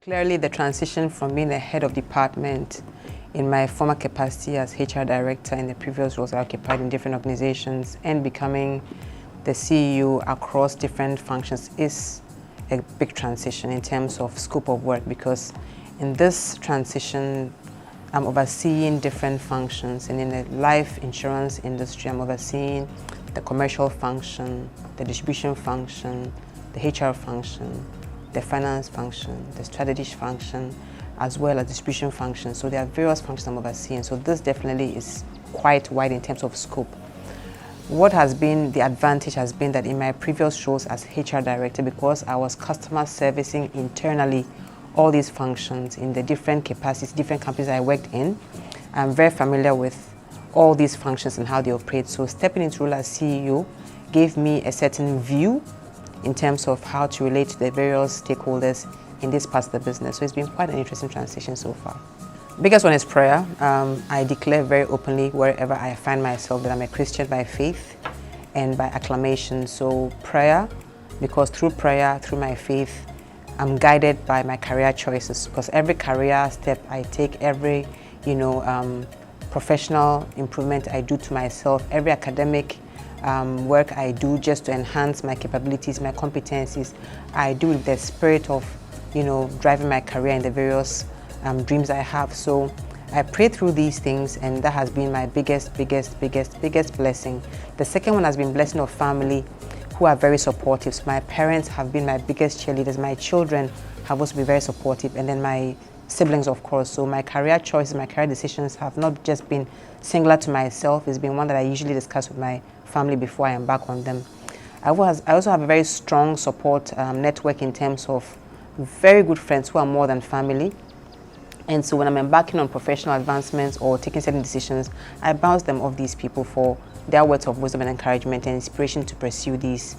Clearly, the transition from being the head of department in my former capacity as HR director in the previous roles I occupied in different organizations and becoming the CEO across different functions is a big transition in terms of scope of work, because in this transition I'm overseeing different functions, and in the life insurance industry I'm overseeing the commercial function, the distribution function, the HR function, the finance function, the strategy function, as well as distribution function. So there are various functions I'm overseeing. So this definitely is quite wide in terms of scope. What has been the advantage has been that in my previous roles as HR director, because I was customer servicing internally all these functions in the different capacities, different companies I worked in, I'm very familiar with all these functions and how they operate. So stepping into role as CEO gave me a certain view in terms of how to relate to the various stakeholders in this part of the business. So it's been quite an interesting transition so far. Biggest one is prayer. I declare very openly wherever I find myself that I'm a Christian by faith and by acclamation. So prayer, because through prayer, through my faith, I'm guided by my career choices, because every career step I take, every professional improvement I do to myself, every academic work I do just to enhance my capabilities, my competencies, I do with the spirit of, driving my career in the various dreams I have. So I pray through these things, and that has been my biggest blessing. The second one has been blessing of family who are very supportive. So my parents have been my biggest cheerleaders. My children have also been very supportive, and then my siblings, of course. So my career choices, my career decisions have not just been singular to myself. It's been one that I usually discuss with my family before I embark on them. I also have a very strong support network in terms of very good friends who are more than family. And so when I'm embarking on professional advancements or taking certain decisions, I bounce them off these people for their words of wisdom and encouragement and inspiration to pursue these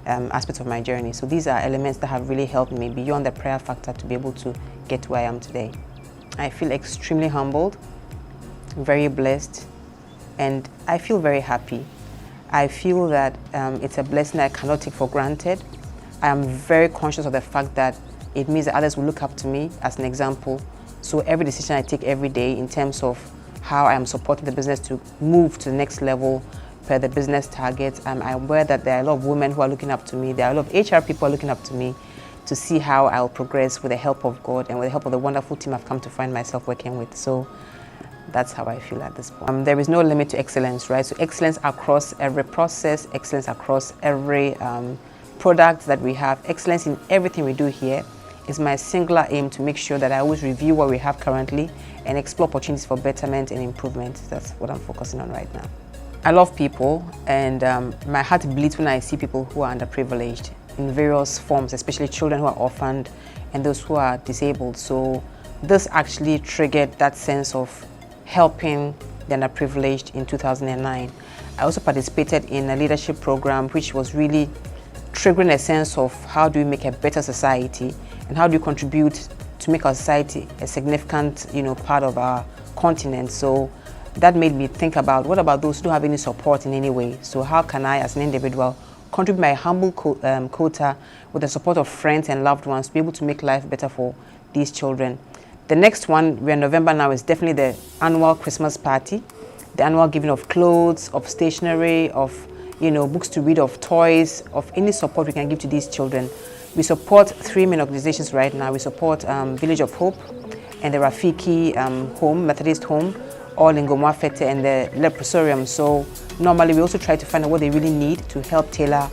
aspects of my journey. So these are elements that have really helped me beyond the prayer factor to be able to get to where I am today. I feel extremely humbled, very blessed, and I feel very happy. I feel that it's a blessing that I cannot take for granted. I am very conscious of the fact that it means that others will look up to me as an example. So every decision I take every day in terms of how I am supporting the business to move to the next level per the business targets, I'm aware that there are a lot of women who are looking up to me. There are a lot of HR people who are looking up to me to see how I'll progress with the help of God and with the help of the wonderful team I've come to find myself working with. So that's how I feel at this point. There is no limit to excellence, right? So excellence across every process, excellence across every product that we have, excellence in everything we do here is my singular aim, to make sure that I always review what we have currently and explore opportunities for betterment and improvement. That's what I'm focusing on right now. I love people, and my heart bleeds when I see people who are underprivileged in various forms, especially children who are orphaned and those who are disabled. So this actually triggered that sense of helping the underprivileged in 2009. I also participated in a leadership program which was really triggering a sense of how do we make a better society and how do we contribute to make our society a significant part of our continent. So that made me think about, what about those who don't have any support in any way? So how can I as an individual contribute my humble quota with the support of friends and loved ones to be able to make life better for these children? The next one, we're in November now, is definitely the annual Christmas party, the annual giving of clothes, of stationery, of books to read, of toys, of any support we can give to these children. We support 3 main organizations right now. We support Village of Hope and the Rafiki Home, Methodist Home, all in Gomwafete, and the Leprosarium. So normally we also try to find out what they really need to help tailor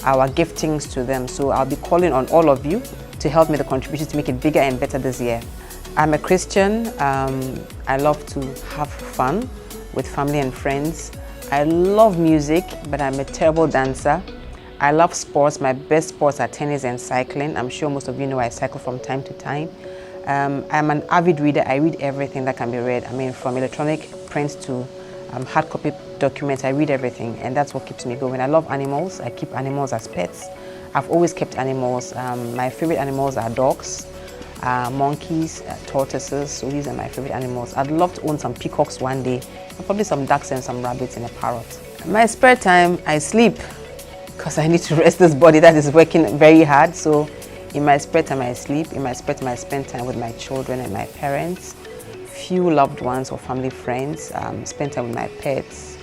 our giftings to them. So I'll be calling on all of you to help me the contribution to make it bigger and better this year. I'm a Christian. I love to have fun with family and friends. I love music, but I'm a terrible dancer. I love sports. My best sports are tennis and cycling. I'm sure most of you know I cycle from time to time. I'm an avid reader. I read everything that can be read. I mean, from electronic prints to hard copy documents, I read everything, and that's what keeps me going. I love animals. I keep animals as pets. I've always kept animals. My favorite animals are dogs, monkeys, tortoises. So these are my favorite animals. I'd love to own some peacocks one day, and probably some ducks and some rabbits and a parrot. My spare time, I sleep, because I need to rest this body that is working very hard. So In my spare time, I sleep. In my spare time, I spend time with my children and my parents. Few loved ones or family friends. Spend time with my pets.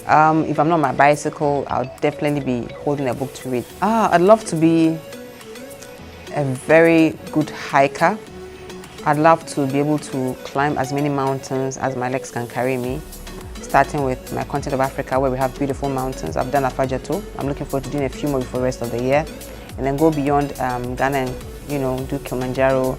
If I'm not on my bicycle, I'll definitely be holding a book to read. I'd love to be a very good hiker. I'd love to be able to climb as many mountains as my legs can carry me, starting with my continent of Africa, where we have beautiful mountains. I've done Afajato. I'm looking forward to doing a few more before the rest of the year, and then go beyond Ghana and do Kilimanjaro,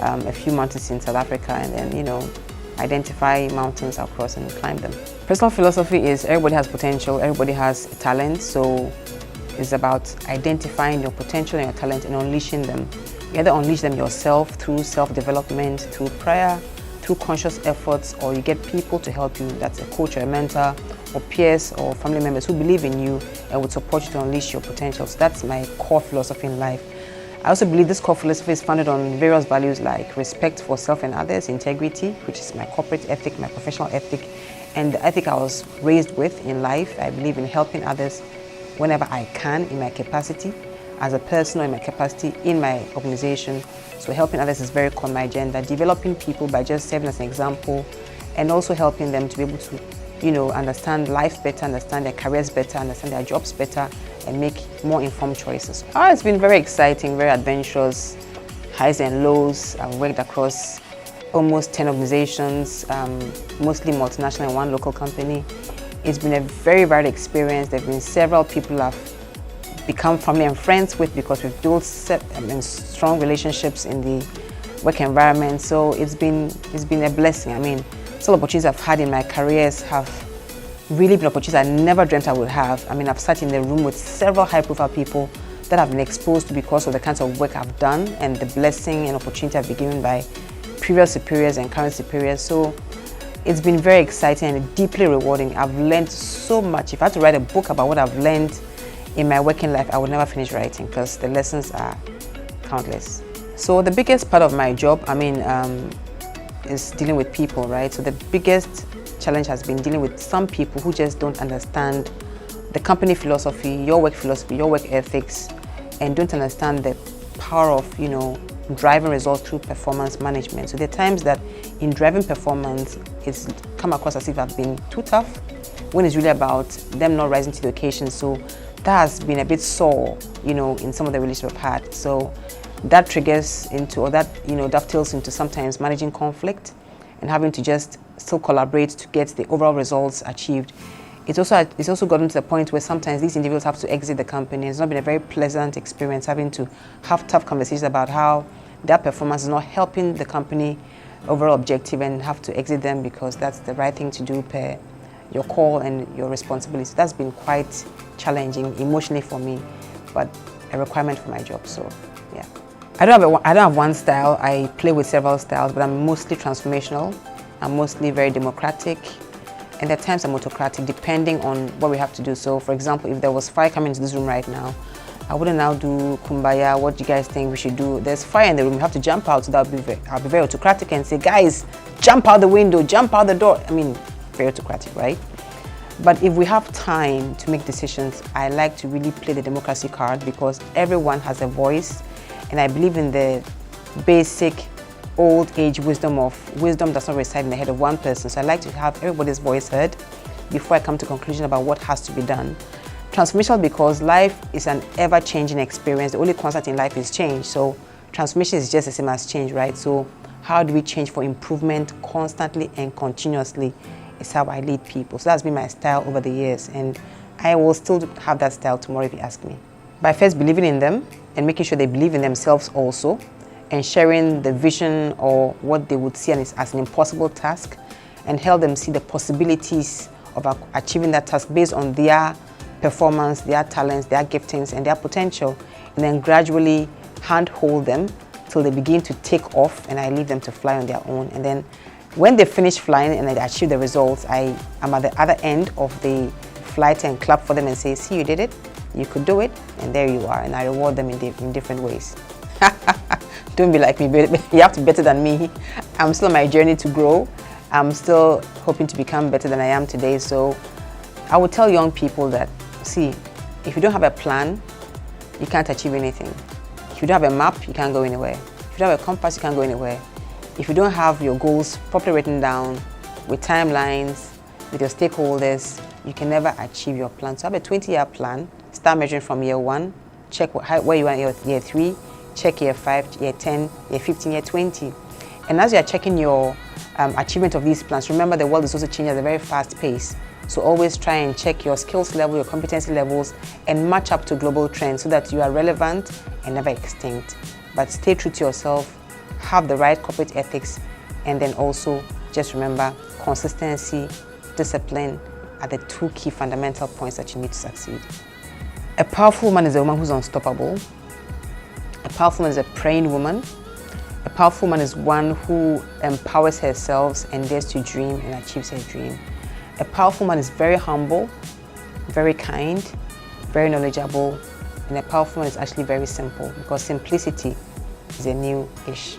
a few mountains in South Africa, and then identify mountains across and climb them. Personal philosophy is everybody has potential, everybody has talent, so it's about identifying your potential and your talent and unleashing them. You either unleash them yourself through self-development, through prayer, through conscious efforts, or you get people to help you. That's a coach or a mentor or peers or family members who believe in you and would support you to unleash your potential. So that's my core philosophy in life. I also believe this core philosophy is founded on various values like respect for self and others, integrity, which is my corporate ethic, my professional ethic, and the ethic I was raised with in life. I believe in helping others whenever I can in my capacity as a person or in my capacity in my organization. So helping others is very core on my agenda. Developing people by just serving as an example, and also helping them to be able to, understand life better, understand their careers better, understand their jobs better, and make more informed choices. It's been very exciting, very adventurous, highs and lows. I've worked across almost 10 organizations, mostly multinational and one local company. It's been a very varied experience. There have been several people I've become family and friends with because we've built strong relationships in the work environment. So it's been a blessing. I mean, some opportunities I've had in my careers have really been opportunities I never dreamt I would have. I mean, I've sat in the room with several high-profile people that I've been exposed to because of the kinds of work I've done and the blessing and opportunity I've been given by previous superiors and current superiors. So it's been very exciting and deeply rewarding. I've learned so much. If I had to write a book about what I've learned in my working life, I would never finish writing because the lessons are countless. So the biggest part of my job, is dealing with people, right? So the biggest challenge has been dealing with some people who just don't understand the company philosophy, your work ethics, and don't understand the power of, driving results through performance management. So there are times that in driving performance, it's come across as if I've been too tough, when it's really about them not rising to the occasion. So that has been a bit sore, in some of the relationships I've had. So that triggers into, or that, dovetails into sometimes managing conflict and having to just still collaborate to get the overall results achieved. It's also gotten to the point where sometimes these individuals have to exit the company. It's not been a very pleasant experience having to have tough conversations about how their performance is not helping the company overall objective and have to exit them because that's the right thing to do per your call and your responsibility. That's been quite challenging emotionally for me, but a requirement for my job, so yeah. I don't have one style. I play with several styles, but I'm mostly transformational. I'm mostly very democratic, and at times I'm autocratic, depending on what we have to do. So, for example, if there was fire coming into this room right now, I wouldn't now do kumbaya, what do you guys think we should do? There's fire in the room, we have to jump out, so I'll be very autocratic and say, guys, jump out the window, jump out the door. I mean, very autocratic, right? But if we have time to make decisions, I like to really play the democracy card because everyone has a voice, and I believe in the basic old age wisdom does not reside in the head of one person. So I like to have everybody's voice heard before I come to a conclusion about what has to be done. Transformational because life is an ever-changing experience. The only constant in life is change. So transformation is just the same as change, right? So how do we change for improvement constantly and continuously is how I lead people. So that's been my style over the years, and I will still have that style tomorrow if you ask me. By first believing in them and making sure they believe in themselves also, and sharing the vision or what they would see as an impossible task, and help them see the possibilities of achieving that task based on their performance, their talents, their giftings, and their potential, and then gradually handhold them till they begin to take off, and I leave them to fly on their own. And then when they finish flying and they achieve the results, I am at the other end of the flight and clap for them and say, see, you did it, you could do it, and there you are. And I reward them in different ways. Don't be like me, you have to be better than me. I'm still on my journey to grow. I'm still hoping to become better than I am today. So I would tell young people that, see, if you don't have a plan, you can't achieve anything. If you don't have a map, you can't go anywhere. If you don't have a compass, you can't go anywhere. If you don't have your goals properly written down with timelines, with your stakeholders, you can never achieve your plan. So have a 20-year plan. Start measuring from year 1. Check where you are in year 3. Check year 5, year 10, year 15, year 20. And as you are checking your achievement of these plans, remember the world is also changing at a very fast pace. So always try and check your skills level, your competency levels, and match up to global trends so that you are relevant and never extinct. But stay true to yourself, have the right corporate ethics, and then also just remember consistency, discipline are the 2 key fundamental points that you need to succeed. A powerful woman is a woman who's unstoppable. A powerful woman is a praying woman. A powerful woman is one who empowers herself and dares to dream and achieves her dream. A powerful woman is very humble, very kind, very knowledgeable, and a powerful woman is actually very simple because simplicity is a new-ish.